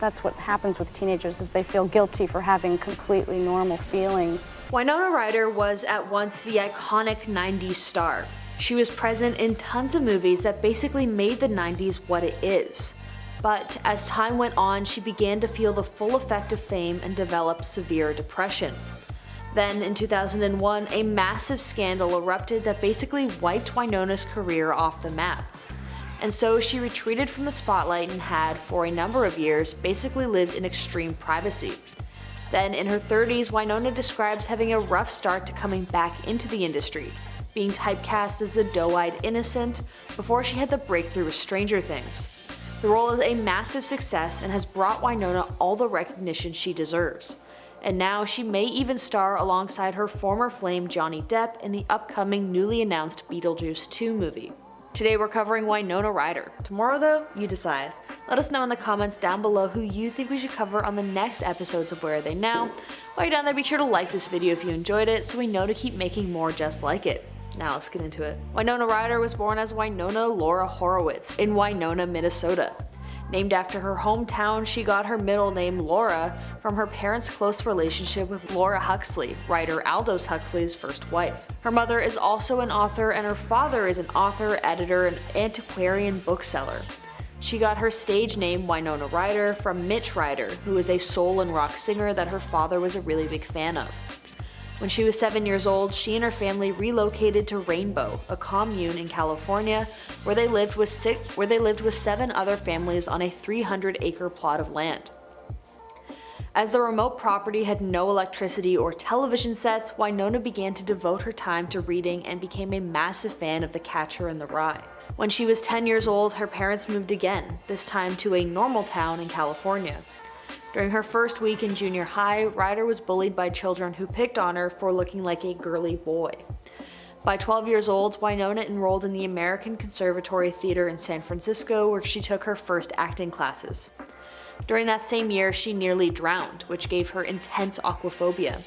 that's what happens with teenagers, is they feel guilty for having completely normal feelings. Winona Ryder was at once the iconic 90s star. She was present in tons of movies that basically made the 90s what it is. But as time went on, she began to feel the full effect of fame and developed severe depression. Then, in 2001, a massive scandal erupted that basically wiped Winona's career off the map. And so she retreated from the spotlight and had, for a number of years, basically lived in extreme privacy. Then, in her 30s, Winona describes having a rough start to coming back into the industry, being typecast as the doe-eyed innocent before she had the breakthrough with Stranger Things. The role is a massive success and has brought Winona all the recognition she deserves. And now she may even star alongside her former flame Johnny Depp in the upcoming newly announced Beetlejuice 2 movie. Today we're covering Winona Ryder. Tomorrow though, you decide. Let us know in the comments down below who you think we should cover on the next episodes of Where Are They Now. While you're down there, be sure to like this video if you enjoyed it so we know to keep making more just like it. Now let's get into it. Winona Ryder was born as Winona Laura Horowitz in Winona, Minnesota. Named after her hometown, she got her middle name Laura from her parents' close relationship with Laura Huxley, writer Aldous Huxley's first wife. Her mother is also an author and her father is an author, editor, and antiquarian bookseller. She got her stage name Winona Ryder from Mitch Ryder, who is a soul and rock singer that her father was a really big fan of. When she was 7 years old, she and her family relocated to Rainbow, a commune in California, where they lived with 7 other families on a 300-acre plot of land. As the remote property had no electricity or television sets, Winona began to devote her time to reading and became a massive fan of The Catcher in the Rye. When she was 10 years old, her parents moved again, this time to a normal town in California. During her first week in junior high, Ryder was bullied by children who picked on her for looking like a girly boy. By 12 years old, Winona enrolled in the American Conservatory Theater in San Francisco, where she took her first acting classes. During that same year, she nearly drowned, which gave her intense aquaphobia.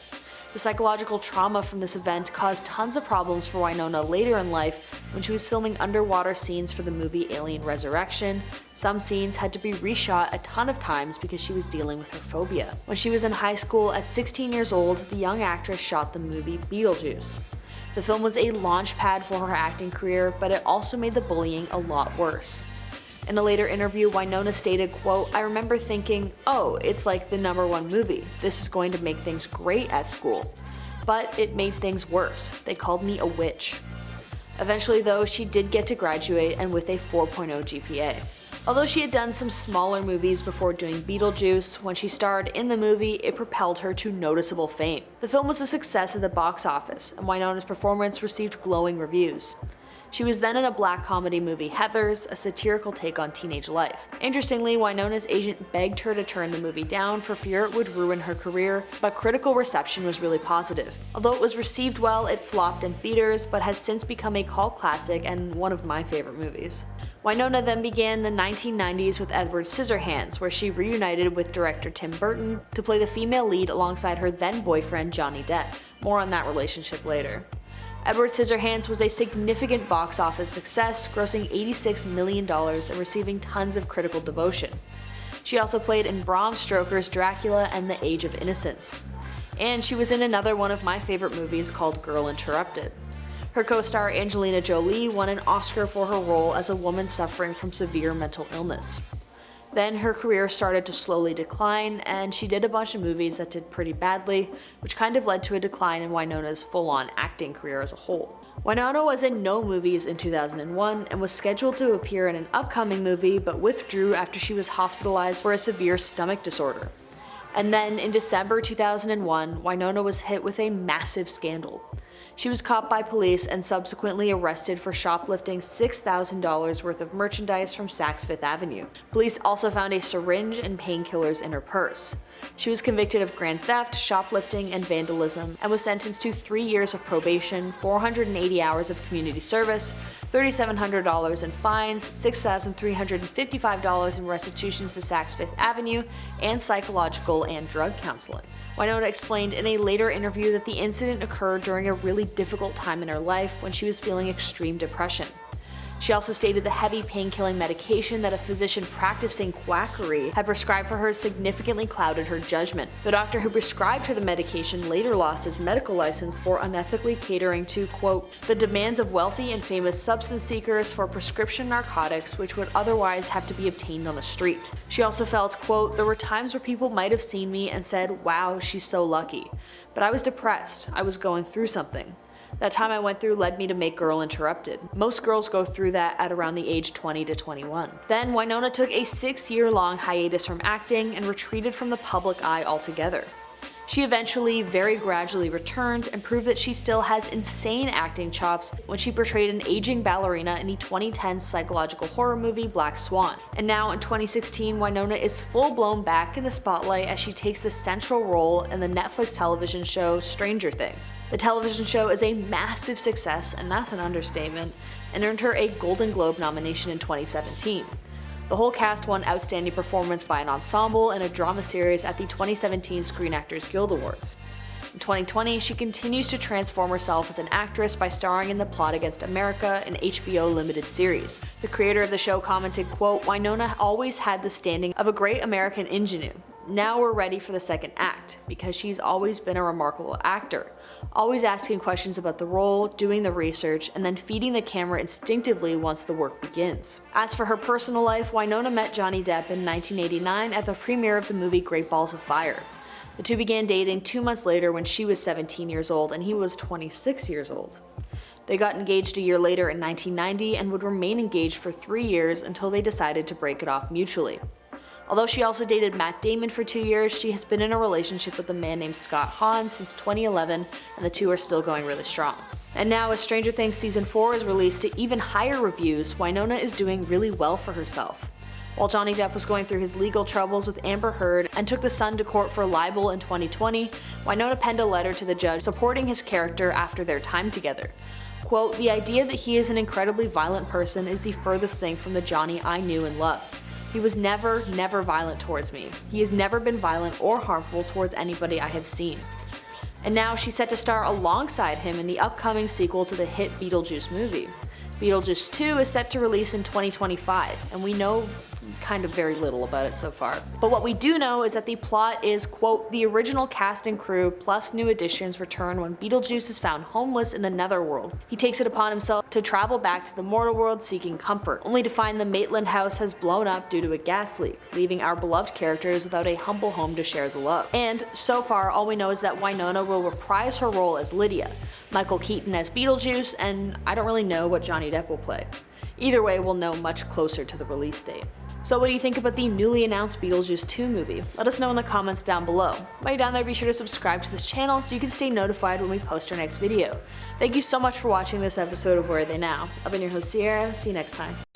The psychological trauma from this event caused tons of problems for Winona later in life when she was filming underwater scenes for the movie Alien Resurrection. Some scenes had to be reshot a ton of times because she was dealing with her phobia. When she was in high school at 16 years old, the young actress shot the movie Beetlejuice. The film was a launch pad for her acting career, but it also made the bullying a lot worse. In a later interview, Winona stated, quote, "I remember thinking, oh, it's like the #1 movie. This is going to make things great at school. But it made things worse. They called me a witch." Eventually though, she did get to graduate and with a 4.0 GPA. Although she had done some smaller movies before doing Beetlejuice, when she starred in the movie, it propelled her to noticeable fame. The film was a success at the box office, and Winona's performance received glowing reviews. She was then in a black comedy movie Heathers, a satirical take on teenage life. Interestingly, Winona's agent begged her to turn the movie down for fear it would ruin her career, but critical reception was really positive. Although it was received well, it flopped in theaters, but has since become a cult classic and one of my favorite movies. Winona then began the 1990s with Edward Scissorhands, where she reunited with director Tim Burton to play the female lead alongside her then boyfriend Johnny Depp. More on that relationship later. Edward Scissorhands was a significant box office success, grossing $86 million and receiving tons of critical devotion. She also played in Bram Stoker's Dracula and The Age of Innocence. And she was in another one of my favorite movies called Girl Interrupted. Her co-star Angelina Jolie won an Oscar for her role as a woman suffering from severe mental illness. Then her career started to slowly decline, and she did a bunch of movies that did pretty badly, which kind of led to a decline in Winona's full-on acting career as a whole. Winona was in no movies in 2001 and was scheduled to appear in an upcoming movie, but withdrew after she was hospitalized for a severe stomach disorder. And then in December 2001, Winona was hit with a massive scandal. She was caught by police and subsequently arrested for shoplifting $6,000 worth of merchandise from Saks Fifth Avenue. Police also found a syringe and painkillers in her purse. She was convicted of grand theft, shoplifting, and vandalism, and was sentenced to 3 years of probation, 480 hours of community service, $3,700 in fines, $6,355 in restitutions to Saks Fifth Avenue, and psychological and drug counseling. Winona explained in a later interview that the incident occurred during a really difficult time in her life when she was feeling extreme depression. She also stated the heavy pain-killing medication that a physician practicing quackery had prescribed for her significantly clouded her judgment. The doctor who prescribed her the medication later lost his medical license for unethically catering to, quote, the demands of wealthy and famous substance seekers for prescription narcotics which would otherwise have to be obtained on the street. She also felt, quote, there were times where people might have seen me and said, wow, she's so lucky. But I was depressed. I was going through something. That time I went through led me to make Girl Interrupted. Most girls go through that at around the age 20 to 21. Then Winona took a 6-year-long hiatus from acting and retreated from the public eye altogether. She eventually, very gradually returned and proved that she still has insane acting chops when she portrayed an aging ballerina in the 2010 psychological horror movie Black Swan. And now in 2016, Winona is full-blown back in the spotlight as she takes the central role in the Netflix television show Stranger Things. The television show is a massive success, and that's an understatement, and earned her a Golden Globe nomination in 2017. The whole cast won Outstanding Performance by an Ensemble in a Drama Series at the 2017 Screen Actors Guild Awards. In 2020, she continues to transform herself as an actress by starring in The Plot Against America, an HBO limited series. The creator of the show commented, quote, Winona always had the standing of a great American ingenue. Now we're ready for the second act, because she's always been a remarkable actor. Always asking questions about the role, doing the research, and then feeding the camera instinctively once the work begins. As for her personal life, Winona met Johnny Depp in 1989 at the premiere of the movie Great Balls of Fire. The two began dating 2 months later when she was 17 years old and he was 26 years old. They got engaged a year later in 1990 and would remain engaged for 3 years until they decided to break it off mutually. Although she also dated Matt Damon for 2 years, she has been in a relationship with a man named Scott Hahn since 2011, and the two are still going really strong. And now, as Stranger Things Season 4 is released to even higher reviews, Winona is doing really well for herself. While Johnny Depp was going through his legal troubles with Amber Heard and took the Sun to court for libel in 2020, Winona penned a letter to the judge supporting his character after their time together. Quote, the idea that he is an incredibly violent person is the furthest thing from the Johnny I knew and loved. He was never violent towards me. He has never been violent or harmful towards anybody I have seen. And now she's set to star alongside him in the upcoming sequel to the hit Beetlejuice movie. Beetlejuice 2 is set to release in 2025, and we know kind of very little about it so far. But what we do know is that the plot is, quote, the original cast and crew plus new additions return when Beetlejuice is found homeless in the netherworld. He takes it upon himself to travel back to the mortal world seeking comfort, only to find the Maitland house has blown up due to a gas leak, leaving our beloved characters without a humble home to share the love. And so far, all we know is that Winona will reprise her role as Lydia, Michael Keaton as Beetlejuice, and I don't really know what Johnny Depp will play. Either way, we'll know much closer to the release date. So what do you think about the newly announced Beetlejuice 2 movie? Let us know in the comments down below. While you're down there, be sure to subscribe to this channel so you can stay notified when we post our next video. Thank you so much for watching this episode of Where Are They Now? I've been your host Sierra, see you next time.